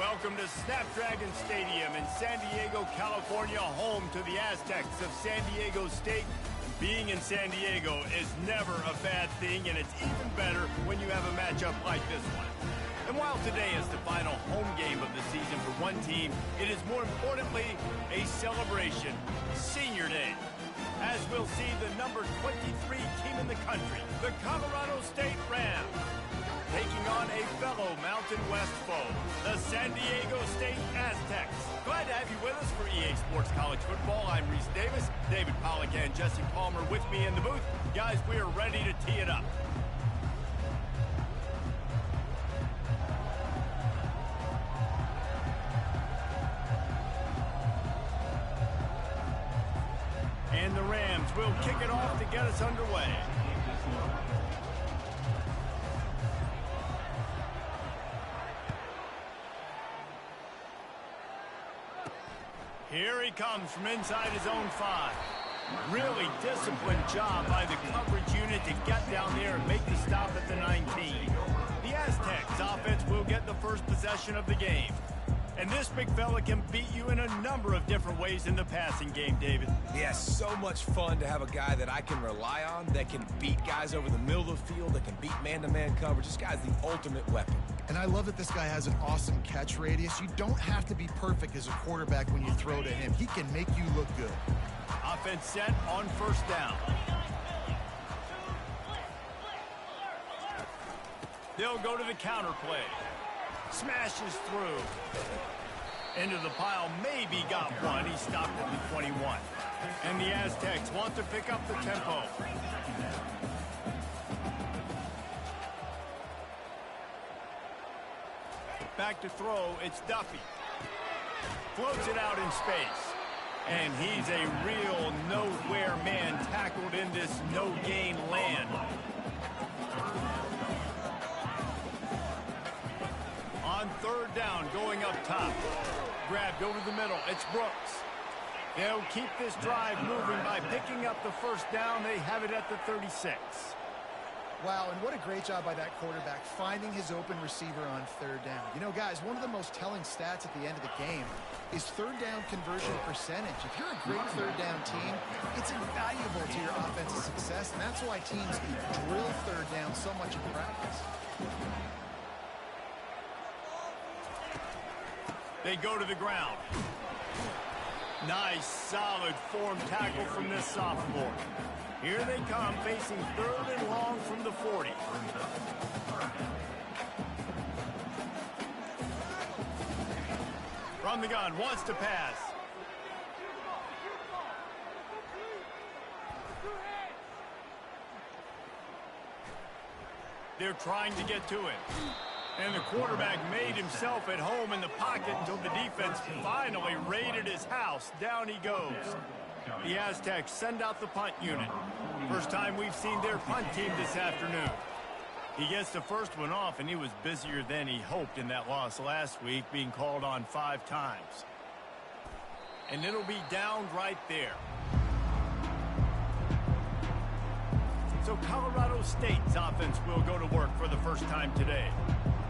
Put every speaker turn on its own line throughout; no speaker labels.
Welcome to Snapdragon Stadium in San Diego, California, home to the Aztecs of San Diego State. Being in San Diego is never a bad thing, and it's even better when you have a matchup like this one. And while today is the final home game of the season for one team, it is more importantly a celebration, Senior Day. As we'll see the number 23 team in the country, the Colorado State Rams, taking on a fellow Mountain West foe, the San Diego State Aztecs. Glad to have you with us for EA Sports College Football. I'm Reese Davis, David Pollack and Jesse Palmer with me in the booth. Guys, we are ready to tee it up. And the Rams will kick it off to get us underway. Here he comes from inside his own 5. Really disciplined job by the coverage unit to get down there and make the stop at the 19. The Aztecs offense will get the first possession of the game. And this big fella can beat you in a number of different ways in the passing game, David.
Yeah, so much fun to have a guy that I can rely on, that can beat guys over the middle of the field, that can beat man-to-man coverage. This guy's the ultimate weapon.
And I love that this guy has an awesome catch radius. You don't have to be perfect as a quarterback when you throw to him. He can make you look good.
Offense set on first down. They'll go to the counter play. Smashes through. Into the pile, maybe got one. He stopped at the 21. And the Aztecs want to pick up the tempo. Back to throw, it's Duffy. Floats it out in space. And he's a real nowhere man tackled in this no-gain land. On third down, going up top. Grabbed over the middle, it's Brooks. They'll keep this drive moving by picking up the first down. They have it at the 36.
Wow, and what a great job by that quarterback, finding his open receiver on third down. You know, guys, one of the most telling stats at the end of the game is third down conversion percentage. If you're a great third down team, it's invaluable to your offensive success, and that's why teams drill third down so much in practice.
They go to the ground. Nice, solid form tackle from this sophomore. Here they come, facing third and long from the 40. From the gun, wants to pass. They're trying to get to it. And the quarterback made himself at home in the pocket until the defense finally raided his house. Down he goes. The Aztecs send out the punt unit. First time we've seen their punt team this afternoon. He gets the first one off, and he was busier than he hoped in that loss last week, being called on 5 times. And it'll be down right there. So Colorado State's offense will go to work for the first time today.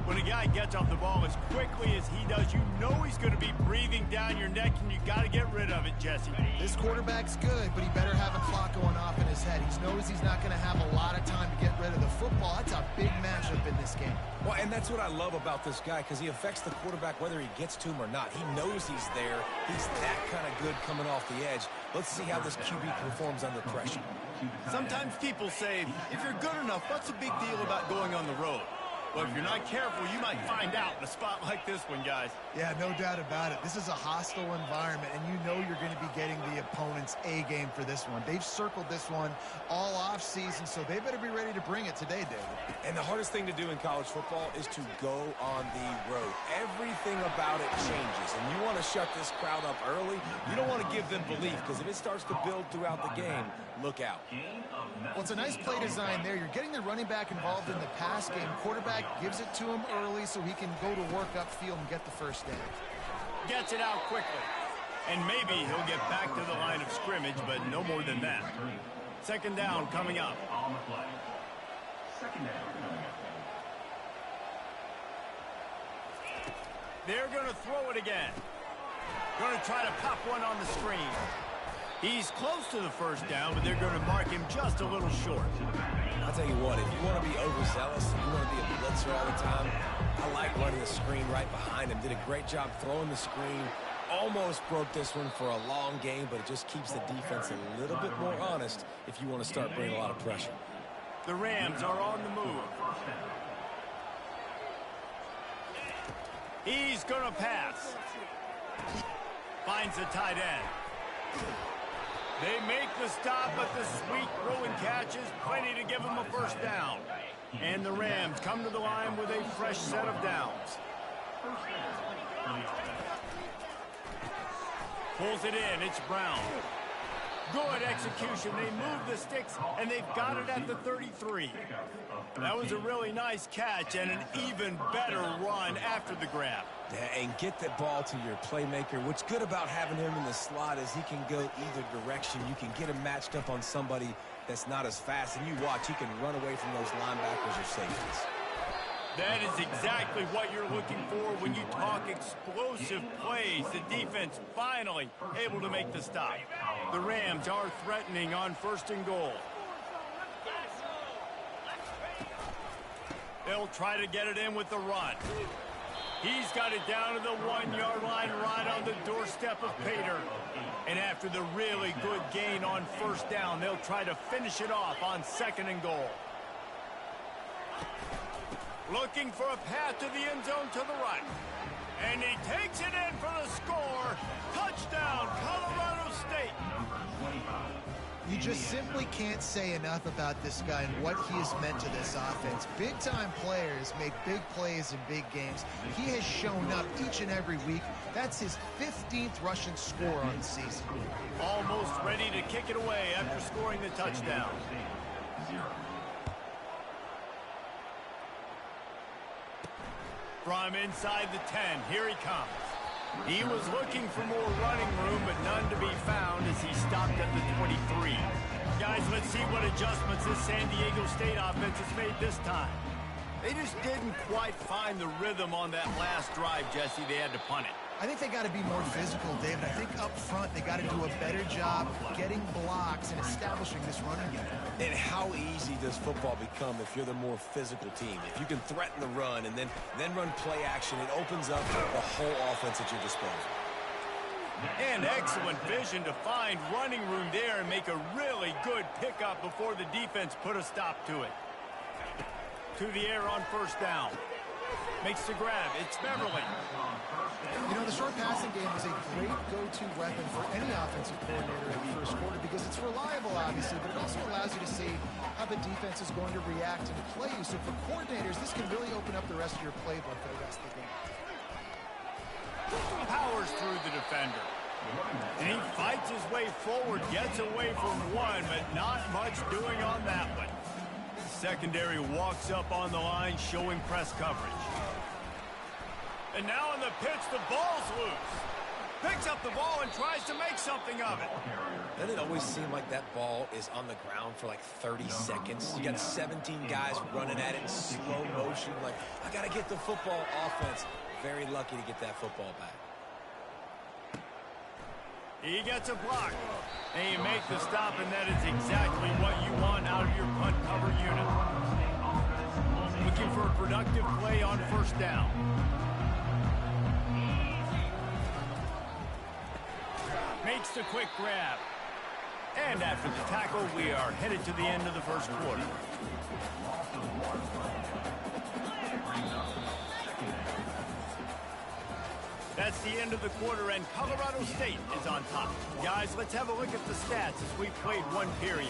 When a guy gets off the ball as quickly as he does, you know he's going to be breathing down your neck, and you got to get rid of it, Jesse.
This quarterback's good, but he better have a clock going off in his head. He knows he's not going to have a lot of time to get rid of the football. That's a big matchup in this game.
Well, and that's what I love about this guy, because he affects the quarterback whether he gets to him or not. He knows he's there. He's that kind of good coming off the edge. Let's see how this QB performs under pressure.
Sometimes people say, if you're good enough, what's the big deal about going on the road? Well, if you're not careful, you might find out in a spot like this one, guys.
Yeah, no doubt about it. This is a hostile environment, and you know you're going to be getting the opponent's A game for this one. They've circled this one all off season, so they better be ready to bring it today, David.
And the hardest thing to do in college football is to go on the road. Everything about it changes, and you want to shut this crowd up early. You don't want to give them belief, because if it starts to build throughout the game, look out.
Well, it's a nice play design there. You're getting the running back involved in the pass game. Quarterback gives it to him early so he can go to work upfield and get the first down.
Gets it out quickly. And maybe he'll get back to the line of scrimmage, but no more than that. Second down coming up. They're going to throw it again. Going to try to pop one on the screen. He's close to the first down, but they're going to mark him just a little short.
I'll tell you what, if you want to be overzealous, if you want to be a blitzer all the time, I like running the screen right behind him. Did a great job throwing the screen. Almost broke this one for a long game, but it just keeps the defense a little bit more honest if you want to start bringing a lot of pressure.
The Rams are on the move. He's going to pass. Finds the tight end. They make the stop, but the sweet throw and catch is plenty to give him a first down. And the Rams come to the line with a fresh set of downs. Pulls it in. It's Brown. Good execution. They move the sticks, and they've got it at the 33. That was a really nice catch and an even better run after the grab.
Yeah, and get the ball to your playmaker. What's good about having him in the slot is he can go either direction. You can get him matched up on somebody that's not as fast, and you watch, he can run away from those linebackers or safeties.
That is exactly what you're looking for when you talk explosive plays. The defense finally able to make the stop. The Rams are threatening on 1st and goal. They'll try to get it in with the run. He's got it down to the 1-yard line right on the doorstep of Pater. And after the really good gain on 1st down, they'll try to finish it off on 2nd and goal. Looking for a path to the end zone to the right. And he takes it in for the score. Touchdown, Colorado State.
You just simply can't say enough about this guy and what he has meant to this offense. Big-time players make big plays in big games. He has shown up each and every week. That's his 15th rushing score on the season.
Almost ready to kick it away after scoring the touchdown. From inside the 10, here he comes. He was looking for more running room, but none to be found as he stopped at the 23. Guys, let's see what adjustments this San Diego State offense has made this time. They just didn't quite find the rhythm on that last drive, Jesse. They had to punt it.
I think they got to be more physical, David. I think up front they got to do a better job getting blocks and establishing this running game.
And how easy does football become if you're the more physical team? If you can threaten the run and then run play action, it opens up the whole offense at your disposal.
And excellent vision to find running room there and make a really good pickup before the defense put a stop to it. To the air on 1st down. Makes the grab. It's Beverly.
You know, the short passing game is a great go-to weapon for any offensive coordinator in the first quarter because it's reliable, obviously, but it also allows you to see how the defense is going to react and play you. So for coordinators, this can really open up the rest of your playbook for the rest of the game.
Powers through the defender. And he fights his way forward, gets away from one, but not much doing on that one. Secondary walks up on the line, showing press coverage. And now on the pitch, the ball's loose. Picks up the ball and tries to make something of it.
Doesn't it always seem like that ball is on the ground for like 30 seconds? You got 17 guys running at it in slow motion. Like, I got to get the football. Offense, very lucky to get that football back.
He gets a block. And you make the stop, and that is exactly what you want out of your punt cover unit. Looking for a productive play on 1st down. Makes the quick grab. And after the tackle, we are headed to the end of the first quarter. That's the end of the quarter, and Colorado State is on top. Guys, let's have a look at the stats as we've played one period.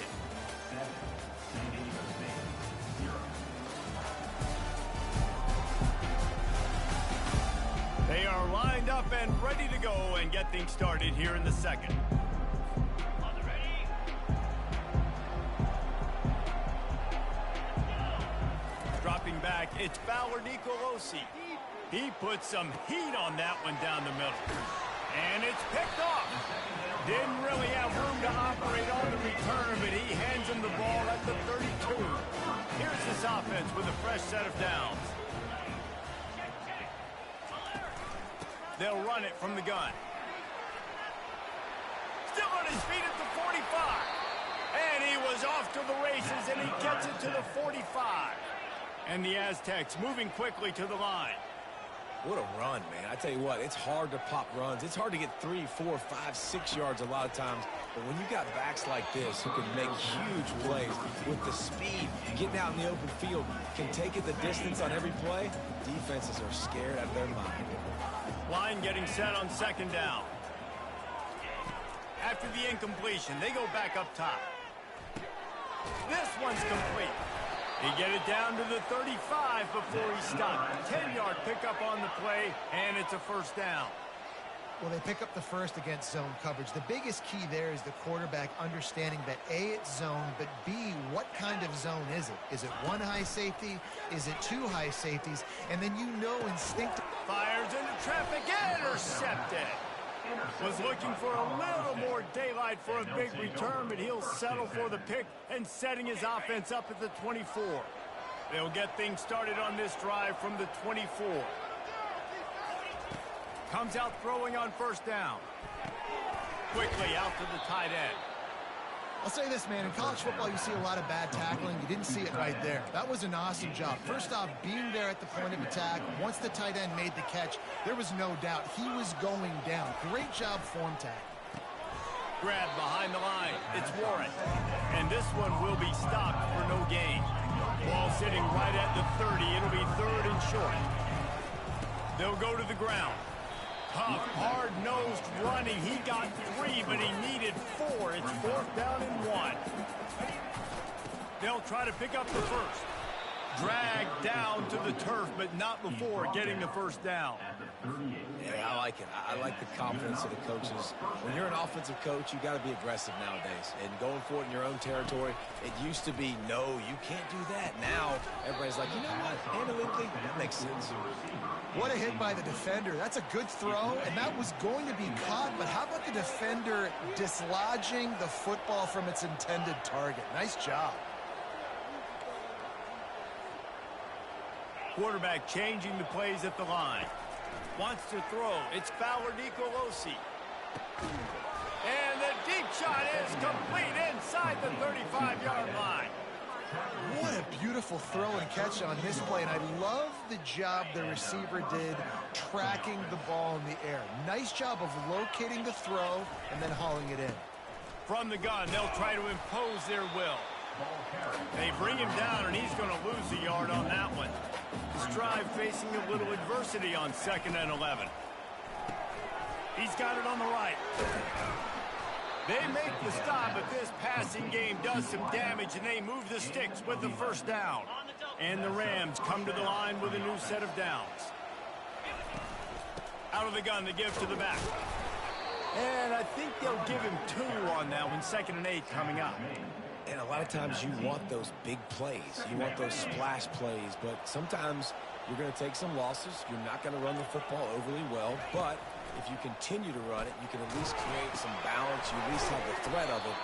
They are lined up and ready to go and get things started here in the second. Dropping back, it's Fowler Nicolosi. He puts some heat on that one down the middle. And it's picked off. Didn't really have room to operate on the return, but he hands him the ball at the 32. Here's this offense with a fresh set of downs. They'll run it from the gun. Still on his feet at the 45. And he was off to the races, and he gets it to the 45. And the Aztecs moving quickly to the line.
What a run, man. I tell you what, it's hard to pop runs. It's hard to get 3, 4, 5, 6 yards a lot of times. But when you got backs like this who can make huge plays with the speed, getting out in the open field, can take it the distance on every play, defenses are scared out of their mind.
Line getting set on second down. After the incompletion, they go back up top. This one's complete. He get it down to the 35 before he stopped. 10-yard pickup on the play, and it's a first down.
Well, they pick up the first against zone coverage. The biggest key there is the quarterback understanding that A, it's zone, but B, what kind of zone is it? Is it one high safety? Is it two high safeties? And then you know instinctively.
Fires into traffic, intercepted. Was looking for a little more daylight for a big return, but he'll settle for the pick and setting his offense up at the 24. They'll get things started on this drive from the 24. Comes out throwing on first down. Quickly out to the tight end.
I'll say this, man. In college football, you see a lot of bad tackling. You didn't see it right there. That was an awesome job. First off, being there at the point of attack. Once the tight end made the catch, there was no doubt he was going down. Great job form tackle.
Grab behind the line. It's Warren. And this one will be stopped for no gain. Ball sitting right at the 30. It'll be third and short. They'll go to the ground. Tough, hard-nosed running. He got 3, but he needed 4. It's fourth down and 1. They'll try to pick up the first. Dragged down to the turf, but not before getting the first down.
Yeah, I like it. I like the confidence of the coaches. When you're an offensive coach, you got to be aggressive nowadays. And going for it in your own territory, it used to be, no, you can't do that. Now, everybody's like, you know what, analytically, that makes sense.
What a hit by the defender. That's a good throw, and that was going to be caught. But how about the defender dislodging the football from its intended target? Nice job.
Quarterback changing the plays at the line. Wants to throw. It's Fowler Nicolosi. And the deep shot is complete inside the 35-yard line.
What a beautiful throw and catch on this play, and I love the job the receiver did tracking the ball in the air. Nice job of locating the throw and then hauling it in.
From the gun, they'll try to impose their will. They bring him down, and he's going to lose a yard on that one. His drive facing a little adversity on 2nd and 11. He's got it on the right. They make the stop, but this passing game does some damage, and they move the sticks with the first down. And the Rams come to the line with a new set of downs. Out of the gun, they give to the back. And I think they'll give him 2 on that one, 2nd and 8 coming up.
And a lot of times you want those big plays. You want those splash plays, but sometimes you're going to take some losses. You're not going to run the football overly well, but if you continue to run it, you can at least create some balance. You at least have the threat of it.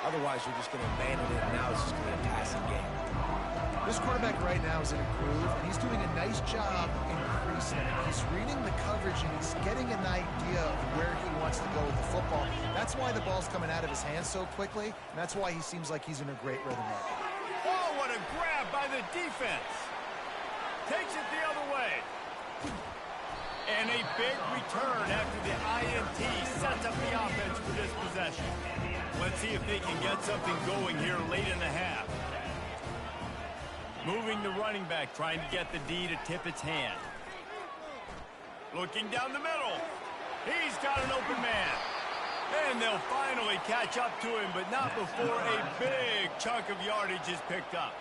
Otherwise, you're just going to abandon it, and now it's just going to be a passing game.
This quarterback right now is in a groove, and he's doing a nice job increasing it. He's reading the coverage, and he's getting an idea of where he wants to go with the football. That's why the ball's coming out of his hands so quickly, and that's why he seems like he's in a great rhythm right now.
Oh, what a grab by the defense. Takes it the other way. And a big return after the INT sets up the offense for this possession. Let's see if they can get something going here late in the half. Moving the running back, trying to get the D to tip its hand. Looking down the middle. He's got an open man. And they'll finally catch up to him, but not before a big chunk of yardage is picked up.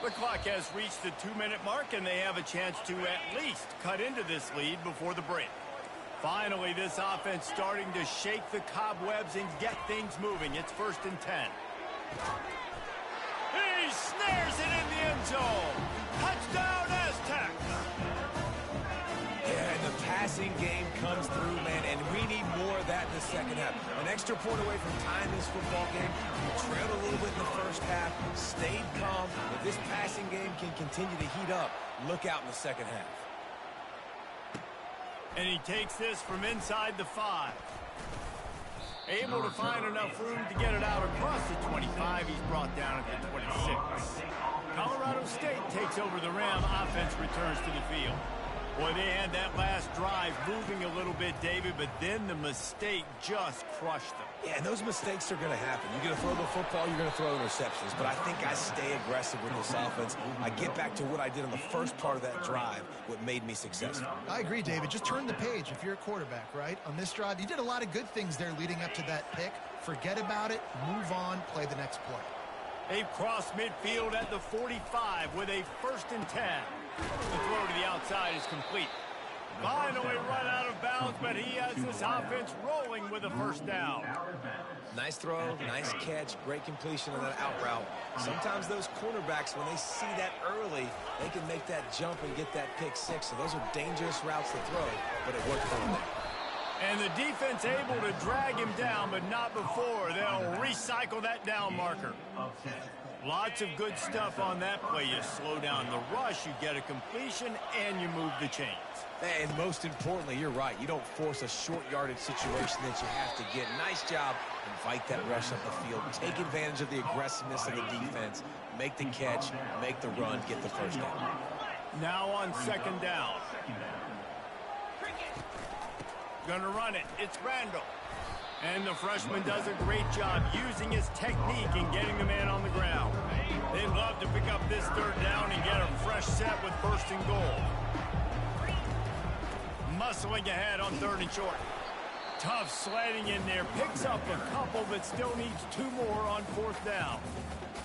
The clock has reached the 2-minute mark, and they have a chance to at least cut into this lead before the break. Finally, this offense starting to shake the cobwebs and get things moving. It's 1st and 10. He snares it in the end zone. Touchdown, Aztecs.
Yeah, and the passing game comes through, man, and we need more of that in the second half. An extra point away from tying this football game. We trailed a little bit in the first half, stayed calm. If this passing game can continue to heat up, look out in the second half.
And he takes this from inside the 5. Able to find enough room to get it out across the 25. He's brought down at the 26. Colorado State takes over the Ram. Offense returns to the field. Boy, they had that last drive moving a little bit, David, but then the mistake just crushed them.
Yeah, and those mistakes are going to happen. You're going to throw the football, you're going to throw interceptions. But I think I stay aggressive with this offense. I get back to what I did on the first part of that drive, what made me successful.
I agree, David. Just turn the page if you're a quarterback, right? On this drive, you did a lot of good things there leading up to that pick. Forget about it, move on, play the next play.
They've crossed midfield at the 45 with a 1st and 10. The throw to the outside is complete. Finally run out of bounds, but he has this offense rolling with a 1st down.
Nice throw, nice catch, great completion on that out route. Sometimes those cornerbacks, when they see that early, they can make that jump and get that pick 6. So those are dangerous routes to throw, but it worked for them there.
And the defense able to drag him down, but not before. They'll recycle that down marker. Lots of good stuff on that play. You slow down the rush, you get a completion, and you move the chains.
And most importantly, you're right. You don't force a short yardage situation that you have to get. Nice job. Invite that rush up the field. Take advantage of the aggressiveness of the defense. Make the catch, make the run, get the 1st down.
Now on 2nd down. Gonna run it. It's Randall. And the freshman does a great job using his technique and getting the man on the ground. They'd love to pick up this 3rd down and get a fresh set with 1st and goal. Muscling ahead on 3rd and short. Tough sledding in there. Picks up a couple, but still needs 2 more on 4th down.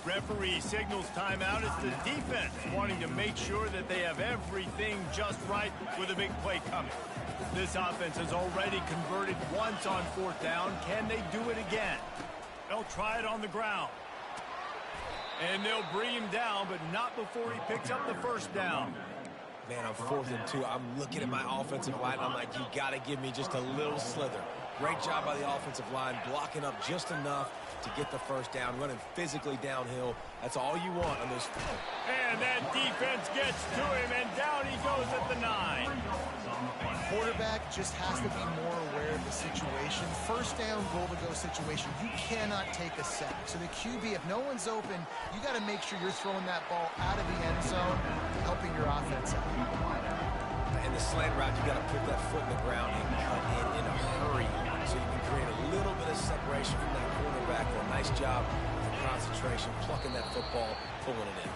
Referee signals timeout. It's the defense wanting to make sure that they have everything just right with a big play coming. This offense has already converted once on 4th down. Can they do it again? They'll try it on the ground. And they'll bring him down, but not before he picks up the 1st down.
Man, on 4th and 2, I'm looking at my offensive line. I'm like, you got to give me just a little slither. Great job by the offensive line, blocking up just enough to get the 1st down, running physically downhill. That's all you want on those.
And that defense gets to him, and down he goes at the 9.
Quarterback just has to be more aware of the situation. 1st down, goal-to-go situation. You cannot take a sack. So the QB, if no one's open, you got to make sure you're throwing that ball out of the end zone, helping your offense out.
And the slant route, you got to put that foot in the ground and cut in a hurry so you can create a little bit of separation from that quarterback. A nice job with the concentration, plucking that football, pulling it in.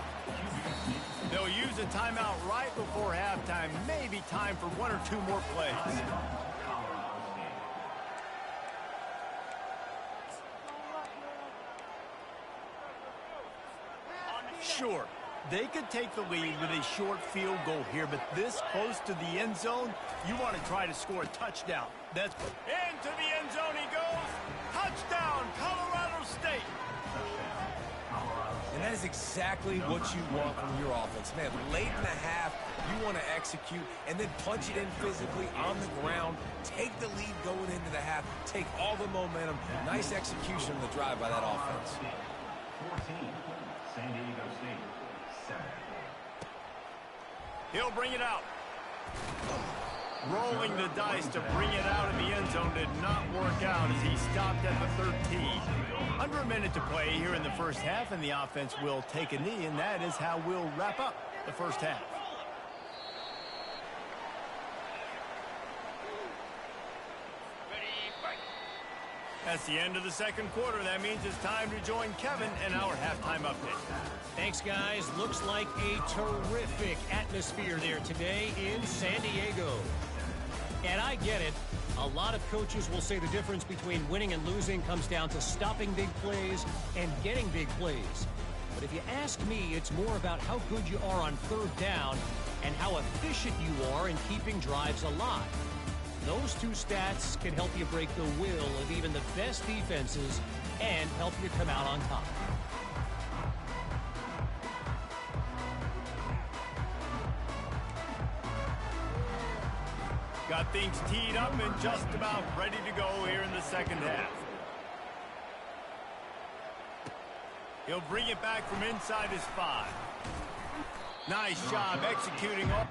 They'll use a timeout right before halftime. Maybe time for 1 or 2 more plays. Sure, they could take the lead with a short field goal here, but this close to the end zone, you want to try to score a touchdown. That's into the end zone he goes. Touchdown, Colorado State.
And that is exactly what you want from your offense. Man, late in the half, you want to execute and then punch it in physically on the ground. Take the lead going into the half. Take all the momentum. Nice execution on the drive by that offense.
14, San Diego State, 7.
He'll bring it out. Rolling the dice to bring it out of the end zone did not work out as he stopped at the 13. Under a minute to play here in the 1st half, and the offense will take a knee, and that is how we'll wrap up the 1st half. That's the end of the 2nd quarter. That means it's time to join Kevin in our halftime update.
Thanks, guys. Looks like a terrific atmosphere there today in San Diego. And I get it. A lot of coaches will say the difference between winning and losing comes down to stopping big plays and getting big plays. But if you ask me, it's more about how good you are on 3rd down and how efficient you are in keeping drives alive. Those 2 stats can help you break the will of even the best defenses and help you come out on top.
Got things teed up and just about ready to go here in the 2nd half. He'll bring it back from inside his 5. Nice job executing all.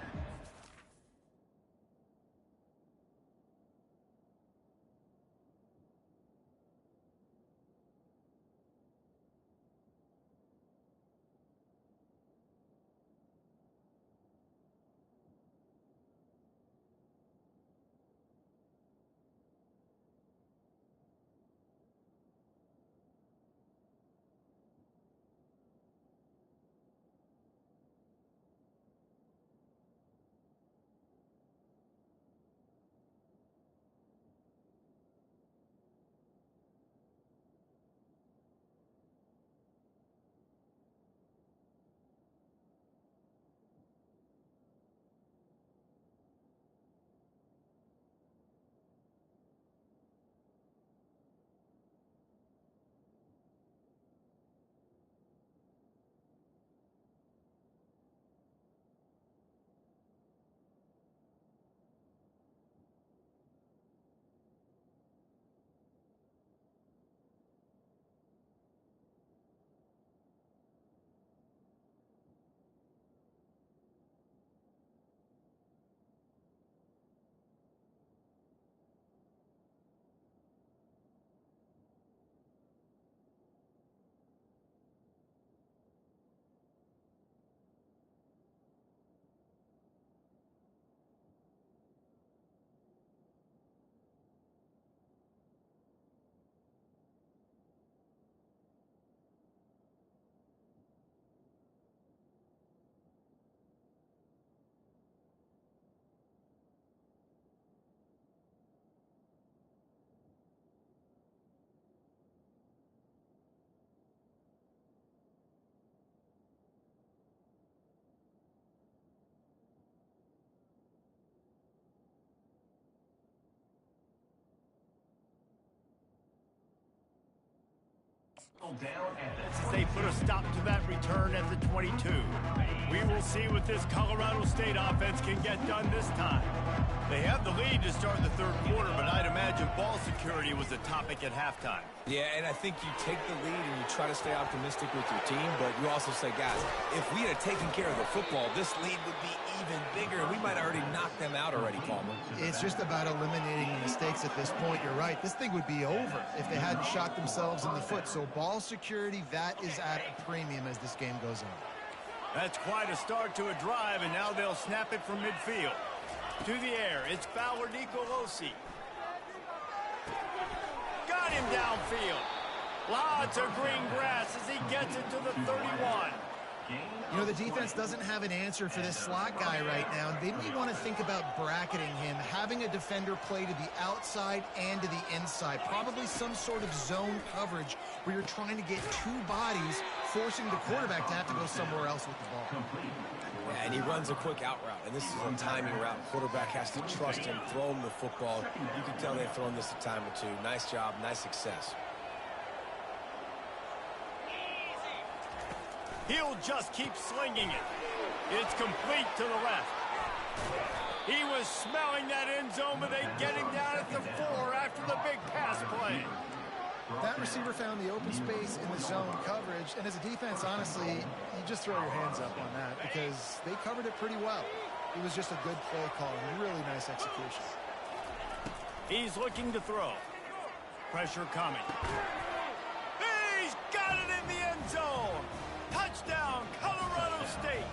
Down at the
They put a stop to that return at the 22. We will see what this Colorado State offense can get done this time. They have the lead to start the third quarter, but I'd imagine ball security was a topic at halftime.
Yeah, and I think you take the lead and you try to stay optimistic with your team, but you also say, guys, if we had taken care of the football, this lead would be even bigger, and we might have already knocked them out already, Palmer.
It's just about eliminating the mistakes at this point. You're right. This thing would be over if they hadn't shot themselves in the foot. So ball security, that is at a premium as this game goes on.
That's quite a start to a drive, and now they'll snap it from midfield. To the air, it's Fowler Nicolosi. Got him downfield. Lots of green grass as he gets it to the 31.
You know, the defense doesn't have an answer for this slot guy right now. They may want to think about bracketing him, having a defender play to the outside and to the inside. Probably some sort of zone coverage where you're trying to get two bodies, forcing the quarterback to have to go somewhere else with the ball.
Yeah, and he runs a quick out route, and this is a timing route. Quarterback has to trust him, throw him the football. You can tell they've thrown this a time or two. Nice job, nice success.
He'll just keep slinging it. It's complete to the left. He was smelling that end zone, but they get him down at the 4 after the big pass play.
That receiver found the open space in the zone coverage, and as a defense, honestly, you just throw your hands up on that because they covered it pretty well. It was just a good play call and really nice execution.
He's looking to throw. Pressure coming. He's got it in the end zone. Touchdown, Colorado State.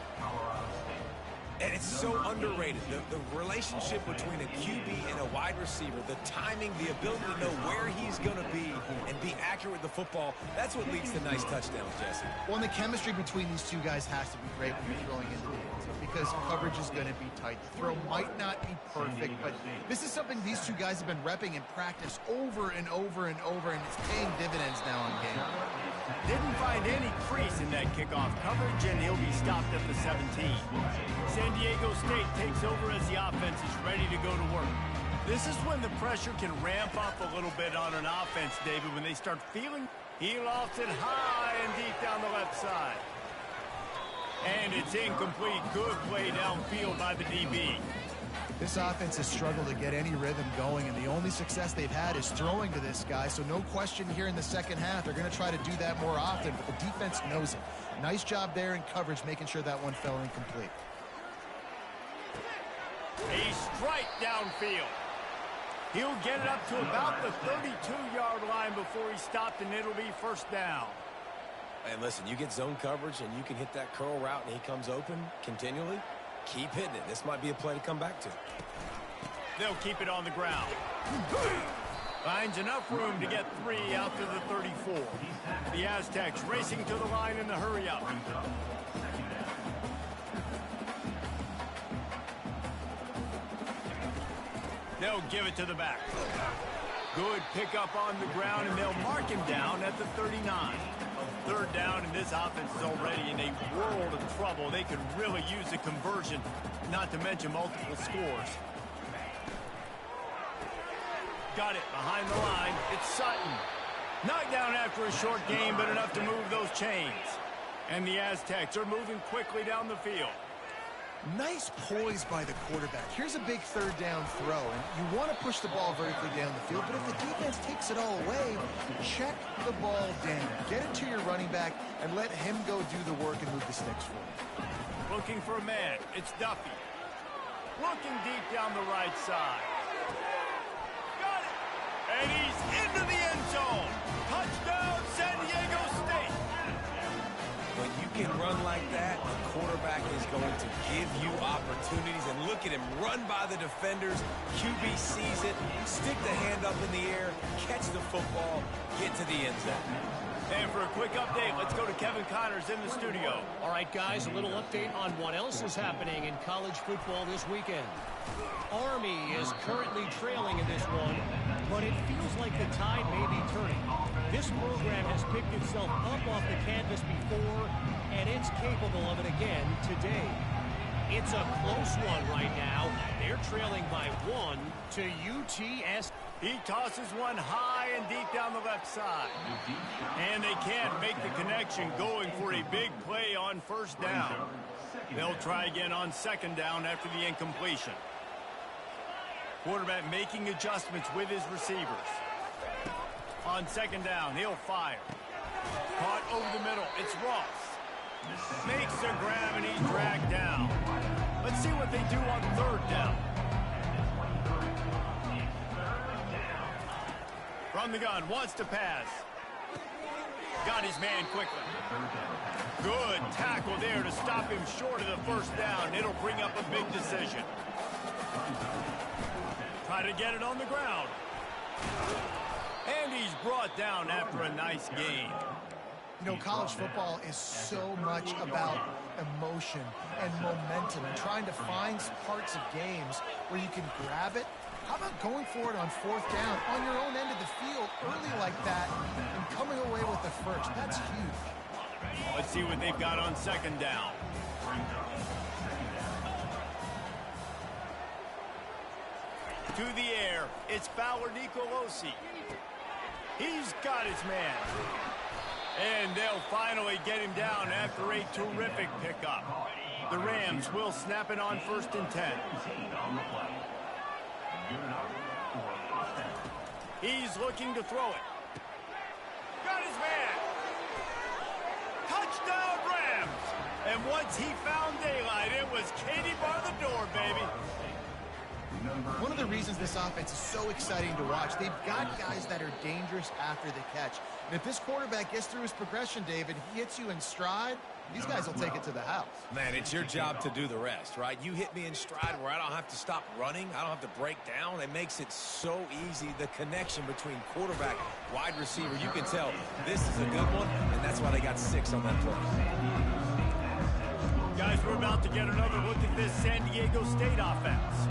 And it's so underrated. The relationship between a QB and a wide receiver, the timing, the ability to know where he's going to be and be accurate with the football, that's what leads to nice touchdowns, Jesse.
Well, and the chemistry between these two guys has to be great when you're throwing into the end zone because coverage is going to be tight. The throw might not be perfect, but this is something these two guys have been repping in practice over and over and over, and it's paying dividends now on game.
Didn't find any crease in that kickoff coverage, and he'll be stopped at the 17. San Diego State takes over as the offense is ready to go to work. This is when the pressure can ramp up a little bit on an offense, David, when they start feeling. He lofts it high and deep down the left side. And it's incomplete. Good play downfield by the DB.
This offense has struggled to get any rhythm going, and the only success they've had is throwing to this guy, so no question here in the second half. They're going to try to do that more often, but the defense knows it. Nice job there in coverage, making sure that one fell incomplete.
A strike downfield. He'll get it up to about the 32-yard line before he's stopped, and it'll be first down.
And listen, you get zone coverage, and you can hit that curl route, and he comes open continually. Keep hitting it. This might be a play to come back to.
They'll keep it on the ground. Finds enough room to get 3 out to the 34. The Aztecs racing to the line in the hurry-up. They'll give it to the back. Good pickup on the ground, and they'll mark him down at the 39. Third down, and this offense is already in a world of trouble. They could really use a conversion, not to mention multiple scores. Got it behind the line. It's Sutton. Knocked down after a short gain, but enough to move those chains. And the Aztecs are moving quickly down the field.
Nice poise by the quarterback. Here's a big third down throw, and you want to push the ball vertically down the field, but if the defense takes it all away, check the ball down. Get it to your running back and let him go do the work and move the sticks for you.
Looking for a man. It's Duffy. Looking deep down the right side. Got it! And he's into the end zone. Touchdown, San Diego State.
When you can run like that, the quarterback is going to give you opportunities. And look at him run by the defenders. QB sees it, stick the hand up in the air, catch the football, get to the end zone.
And for a quick update, let's go to Kevin Connors in the studio.
All right, guys, a little update on what else is happening in college football this weekend. Army is currently trailing in this one, but it feels like the tide may be turning. This program has picked itself up off the canvas before, and it's capable of it again today. It's a close one right now. They're trailing by 1 to UTS.
He tosses one high and deep down the left side. And they can't make the connection, going for a big play on first down. They'll try again on second down after the incompletion. Quarterback making adjustments with his receivers. On second down, he'll fire. Caught over the middle. It's Ross. Makes the grab and he's dragged down. Let's see what they do on third down. From the gun, wants to pass. Got his man quickly. Good tackle there to stop him short of the first down. It'll bring up a big decision. Try to get it on the ground. And he's brought down after a nice gain.
You know, college football is so much about emotion and momentum and trying to find parts of games where you can grab it. How about going for it on fourth down on your own end of the field early like that and coming away with the first? That's huge.
Let's see what they've got on second down. To the air, it's Fowler Nicolosi. He's got his man. And they'll finally get him down after a terrific pickup. The Rams will snap it on 1st and 10. He's looking to throw it. Got his man. Touchdown Rams. And once he found daylight, it was Katie bar the door, baby.
One of the reasons this offense is so exciting to watch, they've got guys that are dangerous after the catch. And if this quarterback gets through his progression, David, he hits you in stride, these guys will take it to the house.
Man, it's your job to do the rest, right? You hit me in stride where I don't have to stop running. I don't have to break down. It makes it so easy. The connection between quarterback, wide receiver, you can tell this is a good one, and that's why they got 6 on that play.
Guys, we're about to get another look at this San Diego State offense.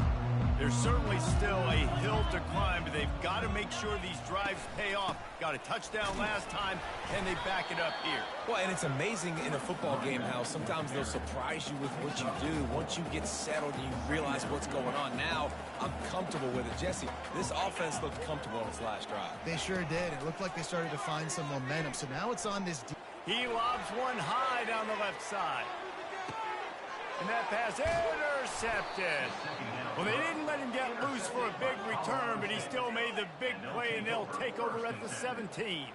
There's certainly still a hill to climb, but they've got to make sure these drives pay off. Got a touchdown last time, and they back it up here.
Well, and it's amazing in a football game how sometimes they'll surprise you with what you do. Once you get settled and you realize what's going on. Now, I'm comfortable with it. Jesse, this offense looked comfortable on its last drive.
They sure did. It looked like they started to find some momentum. So now it's on this.
He lobs one high down the left side. And that pass intercepted. Well, they didn't let him get loose for a big return, but he still made the big play, and they'll take over at the 17.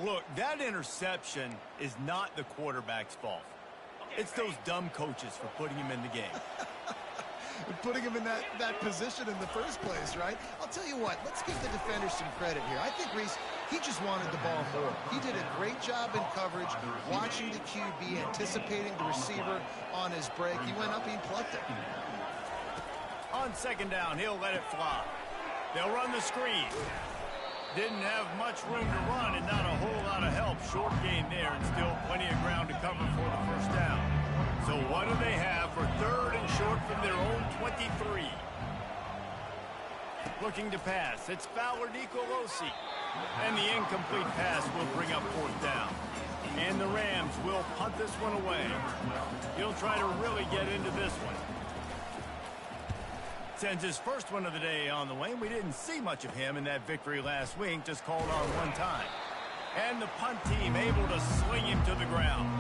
Look, that interception is not the quarterback's fault. It's those dumb coaches for putting him in the game.
Putting him in that position in the first place, right? I'll tell you what, let's give the defender some credit here. I think Reese, he just wanted the ball more. He did a great job in coverage, watching the QB, anticipating the receiver on his break. He went up and he plucked it.
On second down, he'll let it fly. They'll run the screen. Didn't have much room to run and not a whole lot of help. Short gain there and still plenty of ground to cover for the first down. So what do they have for third and short from their own 23? Looking to pass. It's Fowler Nicolosi. And the incomplete pass will bring up fourth down. And the Rams will punt this one away. He'll try to really get into this one. Sends his first one of the day on the way. We didn't see much of him in that victory last week. Just called on one time. And the punt team able to sling him to the ground.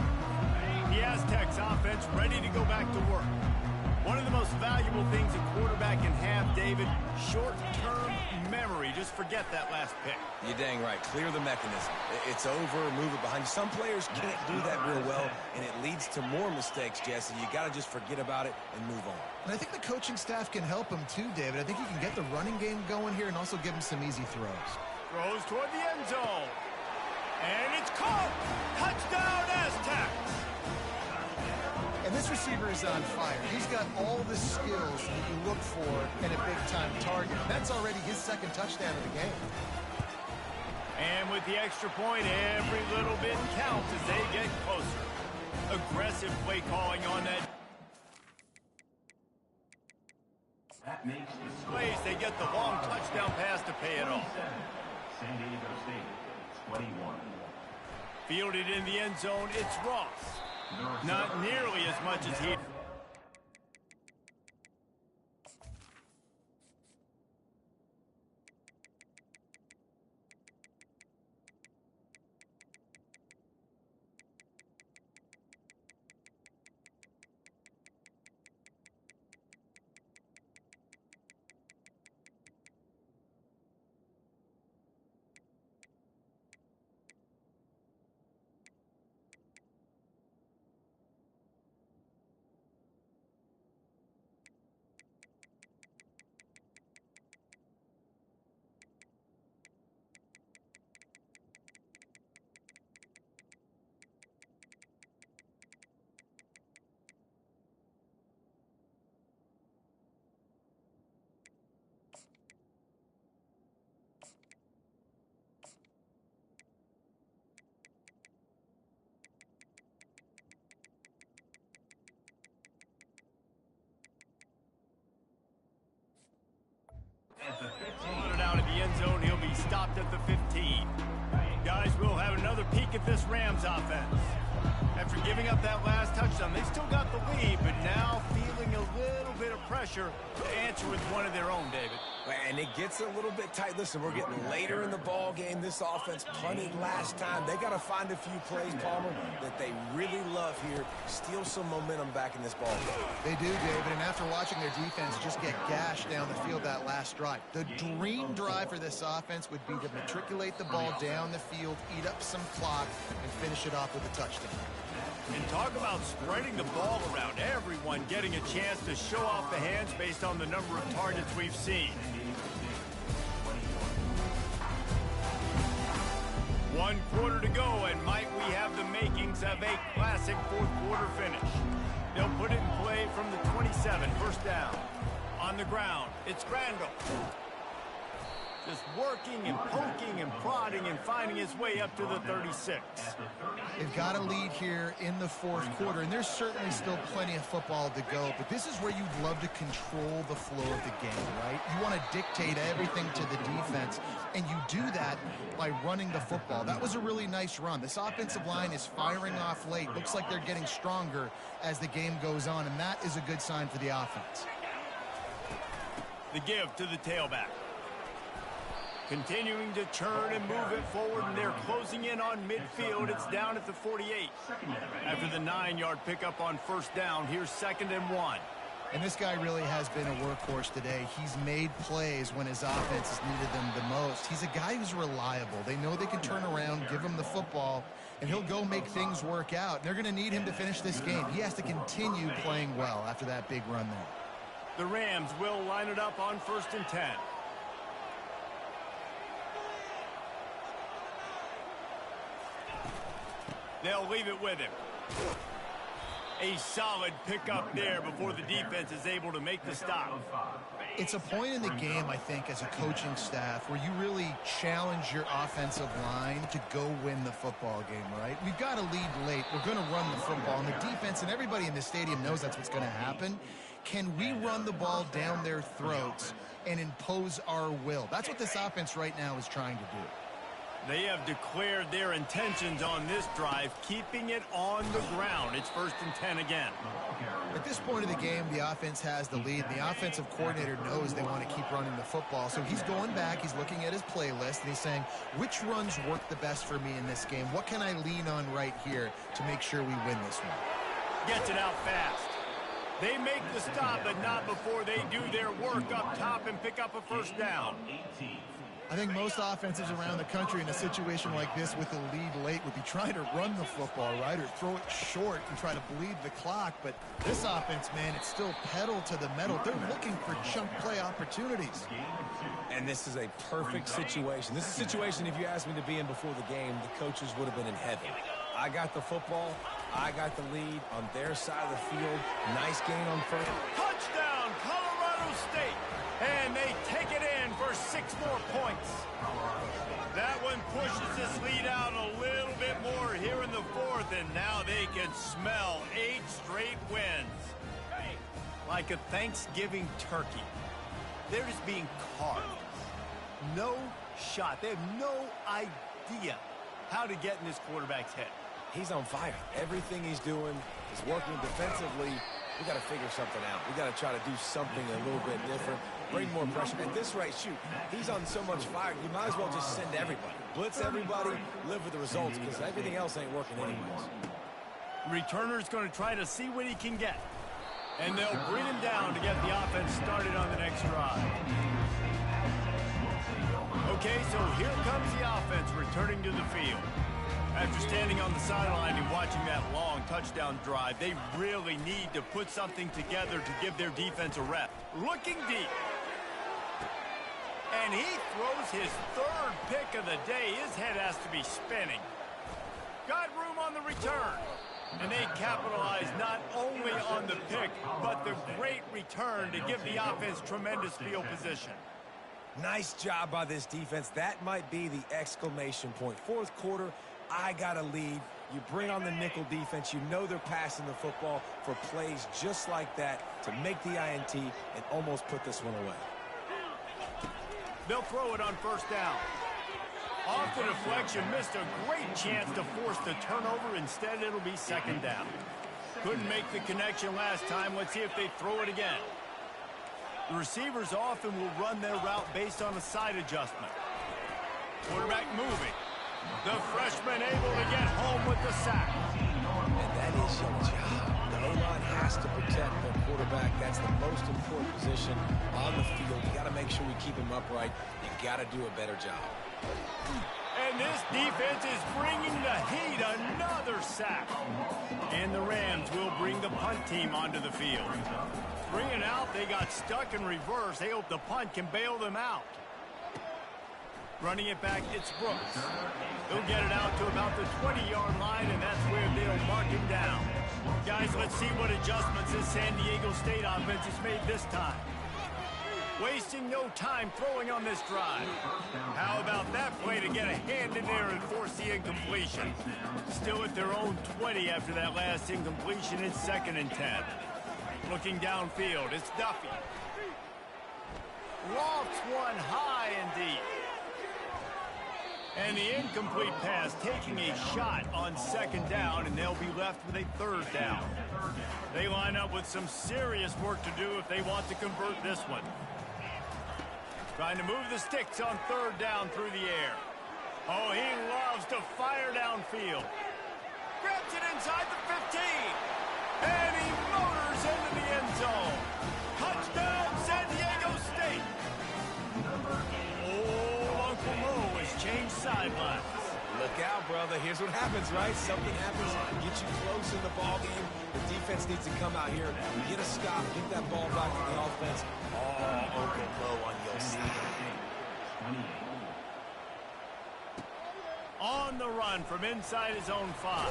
The Aztecs offense ready to go back to work. One of the most valuable things a quarterback can have, David, short-term memory. Just forget that last pick.
You're dang right. Clear the mechanism. It's over, move it behind you. Some players can't do that real well, and it leads to more mistakes, Jesse. You got to just forget about it and move on.
And I think the coaching staff can help him too, David. I think you can get the running game going here and also give him some easy throws.
Throws toward the end zone. And it's caught. Touchdown, Aztecs.
And this receiver is on fire. He's got all the skills that you look for in a big-time target. That's already his second touchdown of the game.
And with the extra point, every little bit counts as they get closer. Aggressive play calling on that. Plays, they get the long touchdown pass to pay it off.
San Diego State, 21.
Fielded in the end zone, it's Ross. Not nearly as much as he... start at the 15. Guys, we'll have another peek at this Rams offense. After giving up that last touchdown, they still got the lead, but now feeling a little bit of pressure to answer with one of their own, David.
And it gets a little bit tight. Listen, we're getting later in the ball game. This offense punted last time. They got to find a few plays, Palmer, that they really love here. Steal some momentum back in this ball game.
They do, David, and after watching their defense just get gashed down the field that last drive, the dream drive for this offense would be to matriculate the ball down the field, eat up some clock, and finish it off with a touchdown.
And talk about spreading the ball around, everyone getting a chance to show off the hands based on the number of targets we've seen. 1 quarter to go, and might we have the makings of a classic fourth quarter finish. They'll put it in play from the 27, first down. On the ground, it's Crandall. Just working and poking and prodding and finding his way up to the 36.
They've got a lead here in the fourth quarter, and there's certainly still plenty of football to go, but this is where you'd love to control the flow of the game, right? You want to dictate everything to the defense, and you do that by running the football. That was a really nice run. This offensive line is firing off late. Looks like they're getting stronger as the game goes on, and that is a good sign for the offense.
The give to the tailback. Continuing to churn and move it forward, and they're closing in on midfield. It's down at the 48. After the 9-yard pickup on first down, here's 2nd and 1.
And this guy really has been a workhorse today. He's made plays when his offense has needed them the most. He's a guy who's reliable. They know they can turn around, give him the football, and he'll go make things work out. They're going to need him to finish this game. He has to continue playing well after that big run there.
The Rams will line it up on 1st and 10. They'll leave it with him. A solid pickup there before the defense is able to make the stop.
It's a point in the game, I think, as a coaching staff where you really challenge your offensive line to go win the football game, right? We've got to lead late. We're going to run the football, and the defense and everybody in the stadium knows that's what's going to happen. Can we run the ball down their throats and impose our will? That's what this offense right now is trying to do.
They have declared their intentions on this drive, keeping it on the ground. It's 1st and 10 again.
At this point of the game, the offense has the lead. The offensive coordinator knows they want to keep running the football. So he's going back, he's looking at his playlist, and he's saying, which runs work the best for me in this game? What can I lean on right here to make sure we win this one?
Gets it out fast. They make the stop, but not before they do their work up top and pick up a first down.
I think most offenses around the country in a situation like this with the lead late would be trying to run the football, right, or throw it short and try to bleed the clock. But this offense, man, it's still pedal to the metal. They're looking for chunk play opportunities.
And this is a perfect situation. This is a situation, if you asked me to be in before the game, the coaches would have been in heaven. I got the football. I got the lead on their side of the field. Nice gain on first.
Touchdown, Colorado State. And they take it in for 6 more points. That one pushes this lead out a little bit more here in the 4th, and now they can smell 8 straight wins. Like a Thanksgiving turkey. They're just being carved. No shot. They have no idea how to get in this quarterback's head.
He's on fire. Everything he's doing is working defensively. We got to figure something out. We got to try to do something a little bit different. Bring more pressure. At this rate, shoot, he's on so much fire, you might as well just send everybody. Blitz everybody, live with the results, because everything else ain't working anyways.
Returner's going to try to see what he can get. And they'll bring him down to get the offense started on the next drive. Okay, so here comes the offense returning to the field. After standing on the sideline and watching that long touchdown drive, they really need to put something together to give their defense a rep. Looking deep. And he throws his 3rd pick of the day. His head has to be spinning. Got room on the return. And they capitalize not only on the pick, but the great return to give the offense tremendous field position.
Nice job by this defense. That might be the exclamation point. 4th quarter, I got a lead. You bring on the nickel defense. You know they're passing the football for plays just like that to make the INT and almost put this one away.
They'll throw it on first down. Off the deflection, missed a great chance to force the turnover. Instead, it'll be second down. Couldn't make the connection last time. Let's see if they throw it again. The receivers often will run their route based on a side adjustment. Quarterback moving. The freshman able to get home with the sack.
And that is your job. The O-line has to protect the quarterback. That's the most important position on the field. You got to make sure we keep him upright. You got to do a better job.
And this defense is bringing the heat. Another sack. And the Rams will bring the punt team onto the field. Bringing out, they got stuck in reverse. They hope the punt can bail them out. Running it back, it's Brooks. He'll get it out to about the 20-yard line, and that's where they'll mark him down. Guys, let's see what adjustments this San Diego State offense has made this time. Wasting no time throwing on this drive. How about that play to get a hand in there and force the incompletion? Still at their own 20 after that last incompletion. It's 2nd and 10. Looking downfield, it's Duffy. Lofts one high and deep. And the incomplete pass taking a shot on 2nd down, and they'll be left with a 3rd down. They line up with some serious work to do if they want to convert this one. Trying to move the sticks on 3rd down through the air. Oh, he loves to fire downfield. Grabs it inside the 15. And he motors into the end zone. Touchdown, San Diego State. Oh, Uncle Mo has changed sidelines.
Look out, brother. Here's what happens, right? Something happens, get you close in the ball game. The defense needs to come out here, get a stop, get that ball back to the offense. Oh, Uncle Mo on your side.
On the run from inside his own 5.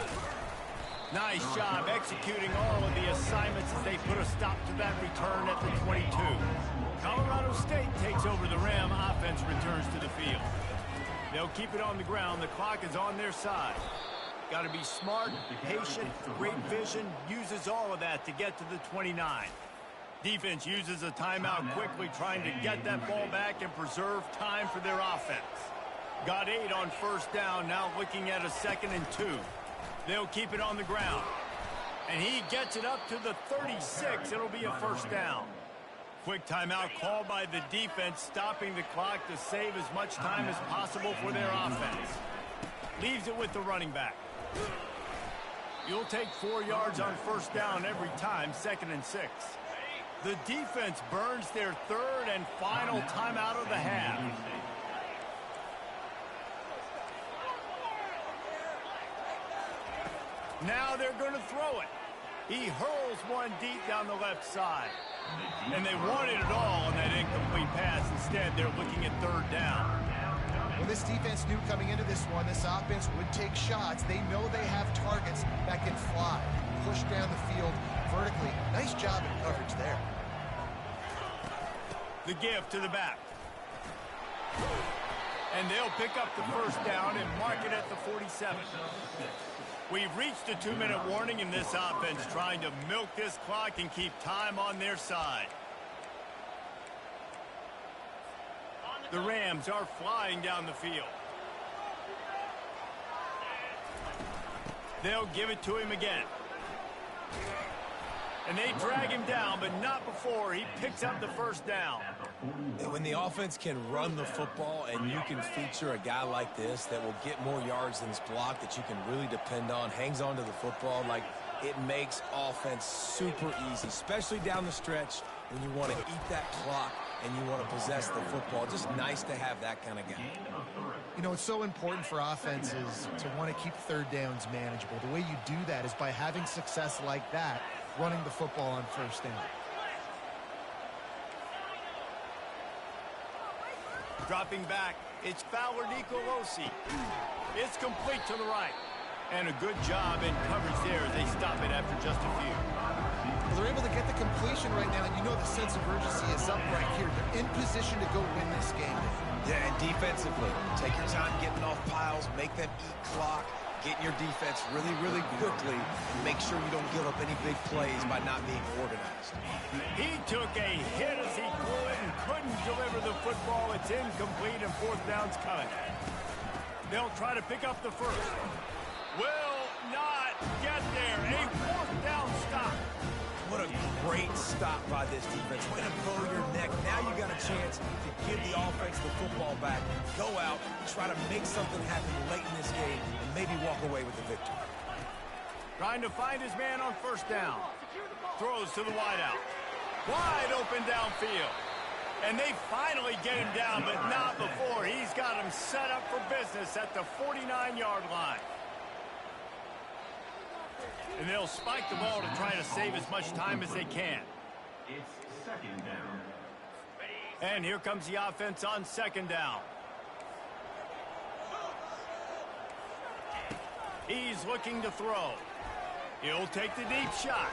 Nice job executing all of the assignments as they put a stop to that return at the 22. Colorado State takes over. The Ram offense returns to the field. They'll keep it on the ground. The clock is on their side. Got to be smart, patient, great vision, uses all of that to get to the 29. Defense uses a timeout quickly, trying to get that ball back and preserve time for their offense. Got 8 on 1st down, now looking at a 2nd and 2. They'll keep it on the ground. And he gets it up to the 36. It'll be a 1st down. Quick timeout called by the defense, stopping the clock to save as much time as possible for their offense. Leaves it with the running back. You'll take 4 yards on 1st down every time, 2nd and 6. The defense burns their 3rd and final timeout of the half. Now they're going to throw it. He hurls one deep down the left side. And they wanted it all on that incomplete pass. Instead, they're looking at 3rd down.
Well, this defense knew coming into this one, this offense would take shots. They know they have targets that can fly, push down the field vertically. Nice job in coverage there.
The give to the back. And they'll pick up the 1st down and mark it at the 47. We've reached a 2-minute warning in this offense, trying to milk this clock and keep time on their side. The Rams are flying down the field. They'll give it to him again. And they drag him down, but not before he picks up the 1st down.
When the offense can run the football and you can feature a guy like this that will get more yards than his block, that you can really depend on, hangs on to the football, like it makes offense super easy, especially down the stretch when you want to eat that clock and you want to possess the football. Just nice to have that kind of guy.
You know, it's so important for offenses to want to keep 3rd downs manageable. The way you do that is by having success like that, running the football on 1st down.
Dropping back, it's Fowler Nicolosi. It's complete to the right. And a good job in coverage there as they stop it after just a few.
Well, they're able to get the completion right now, and you know the sense of urgency is up right here. They're in position to go win this game.
Yeah, and defensively, take your time getting off piles, make them eat clock, get in your defense really, really quickly, and make sure you don't give up any big plays by not being organized.
He took a hit as he could and couldn't deliver the football. It's incomplete, and 4th down's coming. They'll try to pick up the first. Will not get there. A fourth down stop.
What a great stop by this defense. Way to blow your neck. Now you got a chance to give the offense the football back. Go out, try to make something happen late in this game, and maybe walk away with the victory.
Trying to find his man on first down. Throws to the wideout. Wide open downfield. And they finally get him down, but not before. He's got him set up for business at the 49-yard line. And they'll spike the ball to try to save as much time as they can.
It's second down.
And here comes the offense on second down. He's looking to throw. He'll take the deep shot.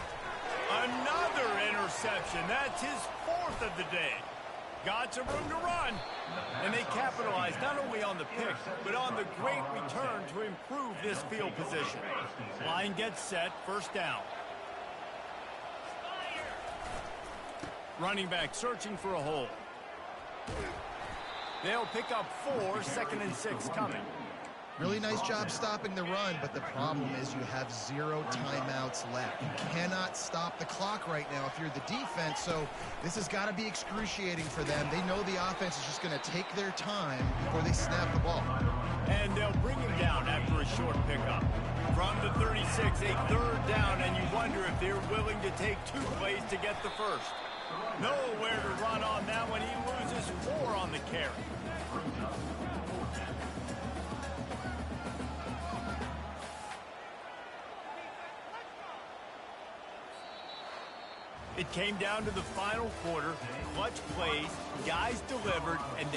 Another interception. That's his fourth of the day. Got some room to run. And they capitalize not only on the pick, but on the great return to improve this field position. Line gets set, first down. Running back searching for a hole. They'll pick up 4, 2nd and 6 coming.
Really nice job stopping the run, but the problem is you have 0 timeouts left. You cannot stop the clock right now if you're the defense, so this has got to be excruciating for them. They know the offense is just going to take their time before they snap the ball.
And they'll bring him down after a short pickup. From the 36, a third down, and you wonder if they're willing to take 2 plays to get the first. Nowhere to run on that one. He loses 4 on the carry. It came down to the final quarter. Clutch plays, guys delivered, and they